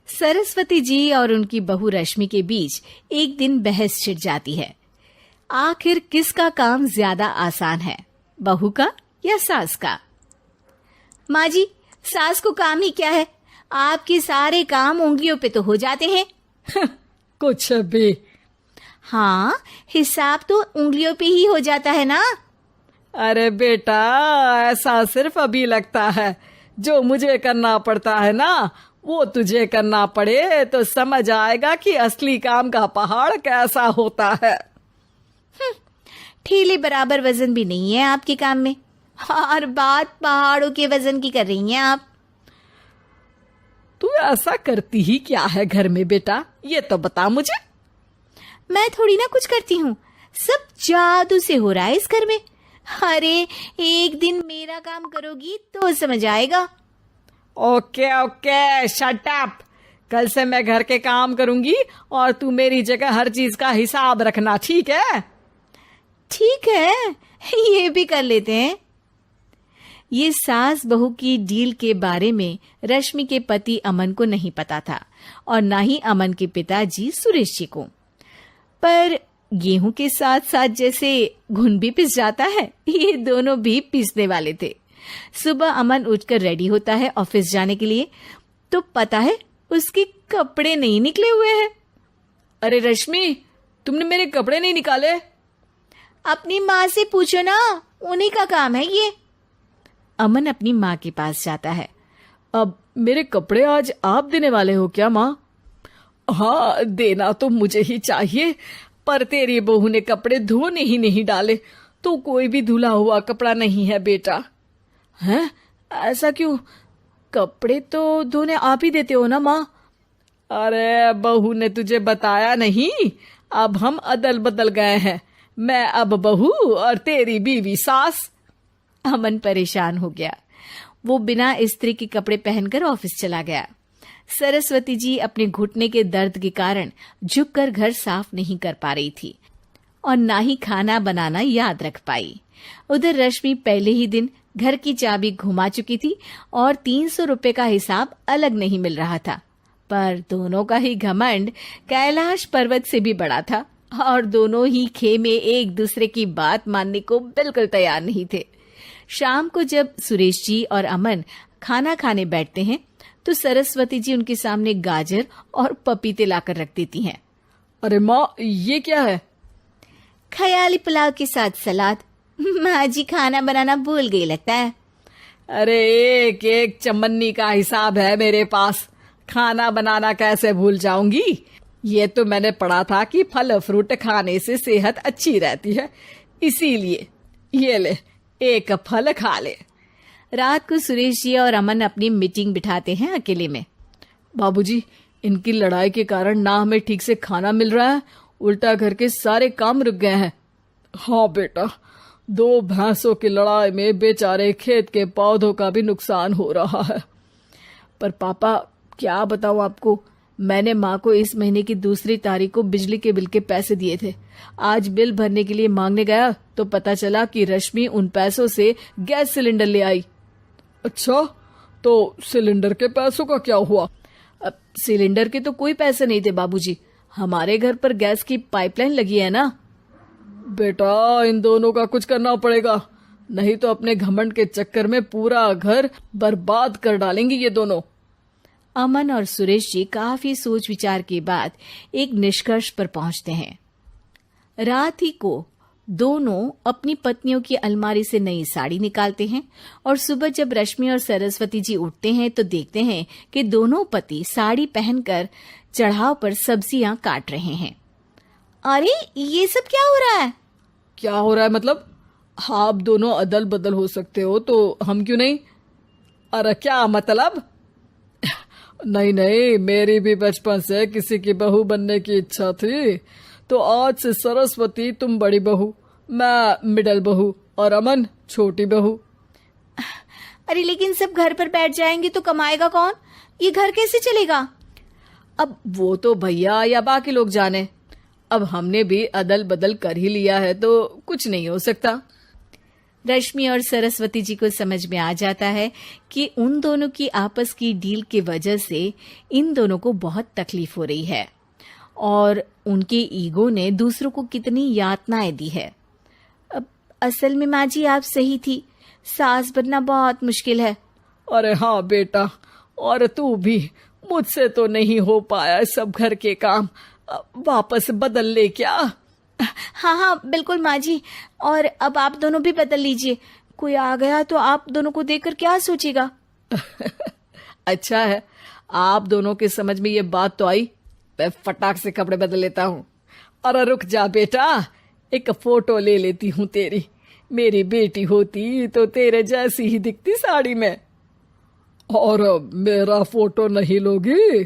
सरस्वती जी और उनकी बहू रश्मि के बीच एक दिन बहस छिड़ जाती है। आखिर किसका काम ज्यादा आसान है, बहू का या सास का? माँ जी, सास को काम ही क्या है, आपके सारे काम उंगलियों पे तो हो जाते हैं। कुछ भी। हाँ, हिसाब तो उंगलियों पे ही हो जाता है ना। अरे बेटा, ऐसा सिर्फ अभी लगता है। जो मुझे करना पड़ता है ना, वो तुझे करना पड़े तो समझ आएगा कि असली काम का पहाड़ कैसा होता है। ठेले बराबर वजन भी नहीं है आपके काम में, और बात पहाड़ों के वजन की कर रही हैं आप। तू ऐसा करती ही क्या है घर में बेटा, ये तो बता मुझे। मैं थोड़ी ना कुछ करती हूँ, सब जादू से हो रहा है इस घर में। अरे एक दिन मेरा काम करोगी तो समझ आएगा। Okay okay, shut up. कल से मैं घर के काम करूंगी और तू मेरी जगह हर चीज का हिसाब रखना, ठीक है? ठीक है, ये भी कर लेते हैं। ये सास बहू की डील के बारे में रश्मि के पति अमन को नहीं पता था और ना ही अमन के पिताजी सुरेश जी को। पर गेहूं के साथ साथ जैसे घुन भी पिस जाता है, ये दोनों भी पिसने वाले थे। सुबह अमन उठकर रेडी होता है ऑफिस जाने के लिए, तो पता है उसके कपड़े नहीं निकले हुए हैं। अरे रश्मि, तुमने मेरे कपड़े नहीं निकाले? अपनी माँ से पूछो ना, उन्हीं का काम है ये। अमन अपनी माँ के पास जाता है। अब मेरे कपड़े आज आप देने वाले हो क्या माँ? हाँ, देना तो मुझे ही चाहिए, पर तेरी बहू ने कपड़े धोने ही नहीं डाले, तो कोई भी धुला हुआ कपड़ा नहीं है बेटा। हैं? ऐसा क्यों? कपड़े तो धोने आप ही देते हो ना माँ? अरे बहू ने तुझे बताया नहीं, अब हम अदल बदल गए हैं। मैं अब बहू और तेरी बीवी सास। अमन परेशान हो गया। वो बिना इस्त्री के कपड़े पहनकर ऑफिस चला गया। सरस्वती जी अपने घुटने के दर्द के कारण झुककर घर साफ नहीं कर पा रही थी और ना ही खाना बनाना याद रख पाई। उधर रश्मि पहले ही दिन घर की चाबी घुमा चुकी थी और 300 रुपए का हिसाब अलग नहीं मिल रहा था। पर दोनों का ही घमंड कैलाश पर्वत से भी बड़ा था और दोनों ही खेमे एक दूसरे की बात मानने को बिल्कुल तैयार नहीं थे। शाम को जब सुरेश जी और अमन खाना खाने बैठते हैं तो सरस्वती जी उनके सामने गाजर और पपीते लाकर रख देती हैं। अरे माँ, ये क्या है? ख्याली पुलाव के साथ सलाद। माँ जी खाना बनाना भूल गई लगता है। अरे एक एक चमन्नी का हिसाब है मेरे पास, खाना बनाना कैसे भूल जाऊंगी? ये तो मैंने पढ़ा था कि फल फ्रूट खाने से सेहत अच्छी रहती है, इसीलिए ये ले, एक फल खा ले। रात को सुरेश जी और अमन अपनी मीटिंग बिठाते हैं अकेले में। बाबूजी, इनकी लड़ाई के कारण ना हमें ठीक से खाना मिल रहा है, उल्टा घर के सारे काम रुक गए हैं। हाँ बेटा, 2 भैंसों की लड़ाई में बेचारे खेत के पौधों का भी नुकसान हो रहा है। पर पापा, क्या बताऊं आपको, मैंने माँ को इस महीने की 2 तारीख को बिजली के बिल के पैसे दिए थे। आज बिल भरने के लिए मांगने गया तो पता चला कि रश्मि उन पैसों से गैस सिलेंडर ले आई। अच्छा, तो सिलेंडर के पैसों का क्या हुआ? अब सिलेंडर के तो कोई पैसे नहीं थे बाबूजी, हमारे घर पर गैस की पाइपलाइन लगी है ना। बेटा, इन दोनों का कुछ करना पड़ेगा, नहीं तो अपने घमंड के चक्कर में पूरा घर बर्बाद कर डालेंगी ये दोनों। अमन और सुरेश जी काफी सोच विचार के बाद एक निष्कर्ष पर पहुंचते हैं। रात ही को दोनों अपनी पत्नियों की अलमारी से नई साड़ी निकालते हैं और सुबह जब रश्मि और सरस्वती जी उठते हैं तो देखते हैं कि दोनों पति साड़ी पहनकर चढ़ाव पर सब्जियां काट रहे हैं। अरे ये सब क्या हो रहा है? क्या हो रहा है मतलब? आप दोनों अदल बदल हो सकते हो तो हम क्यों नहीं? अरे क्या मतलब? नहीं नहीं, मेरी भी बचपन से किसी की बहू बनने की इच्छा थी, तो आज से सरस्वती तुम बड़ी बहू, मैं मिडल बहू और अमन छोटी बहू। अरे लेकिन सब घर पर बैठ जाएंगे तो कमाएगा कौन? ये घर कैसे चलेगा? अब वो तो भैया या बाकी लोग जाने, अब हमने भी अदल बदल कर ही लिया है तो कुछ नहीं हो सकता। रश्मि और सरस्वती जी को समझ में आ जाता है कि उन दोनों की आपस की डील के वजह से इन दोनों को बहुत तकलीफ हो रही है और उनके ईगो ने दूसरों को कितनी यातनाएं दी है। अब असल में माँ जी आप सही थी, सास बनना बहुत मुश्किल है। अरे हाँ बेटा, और तू भी, मुझसे तो नहीं हो पाया सब घर के काम, वापस बदल ले क्या? हाँ हाँ बिल्कुल माँ जी, और अब आप दोनों भी बदल लीजिए, कोई आ गया तो आप दोनों को देखकर क्या सोचेगा। अच्छा है, आप दोनों के समझ में ये बात तो आई। मैं फटाक से कपड़े बदल लेता हूँ। अरे रुक जा बेटा, एक फोटो ले लेती हूँ तेरी। मेरी बेटी होती तो तेरे जैसी ही दिखती साड़ी में। और मेरा फोटो नहीं लोगी?